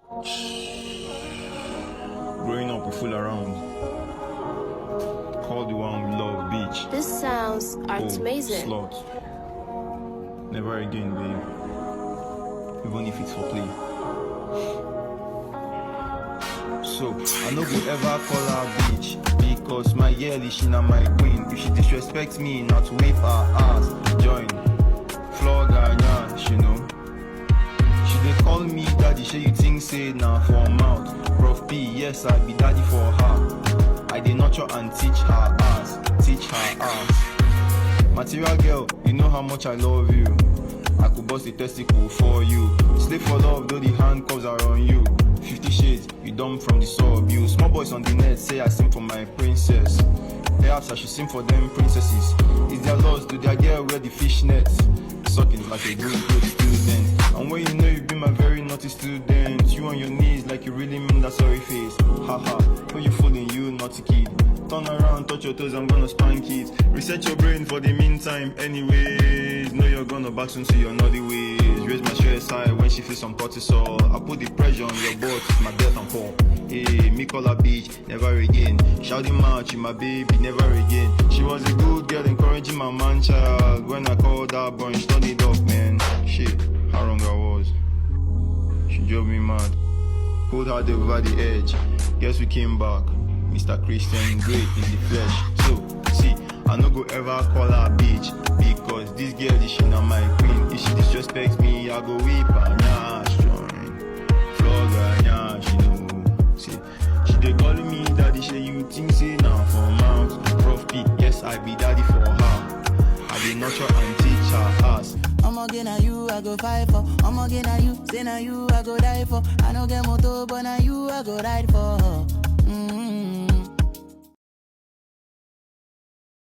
Growing up, we fool around. Call the one we love, bitch. This sounds amazing. Slut. Never again, babe. Even if it's for play. So, I no go ever call her bitch, because my girl she na my queen. If she disrespects me, not to wave her ass, join. Flog her nyash, you know. She dey call me daddy, shey you think say na for mouth. Prof P, yes I be daddy for her. I dey nurture and teach her ass, Material girl, you know how much I love you. I could bust a testicle for you. Slave for love, though the handcuffs are on you. 50 shades, you dumb from the sub. You small boys on the net say I sing for my princess. Perhaps I should sing for them princesses. It's their laws, do their girl wear the fishnets? Sucking like a good student. And when you know you be my very naughty student, you on your knees like you really mean that sorry face. Haha, when you fooling, you naughty kid. Turn around, touch your toes, I'm gonna spank it. Reset your brain for the meantime, anyways. Know you're gonna back soon to your naughty ways. Raise my stress high when she feels some cortisol. I put the pressure on your butt, it's my death and fall. Hey, me call her bitch, never again. Shouting match, my baby, never again. She was a good girl, encouraging my man child. When I called her bunch, turn it off, man. Shit, how wrong I was. She drove me mad. Pulled her over the edge. Guess we came back. Mr. Christian great in the flesh. So, see, I no go ever call her bitch, because this girl is she not my queen. If she disrespects me, I go whip her, nyash, join. Flog her, nyash, you know. See, she dey calling me daddy, say you think say now for mouth. Prof P, yes I be daddy for her. I dey nurture and teach her ass. I'ma get na you, I go fight for. I'ma get na you, say na you, I go die for. I no get motor, but na you, I go ride for.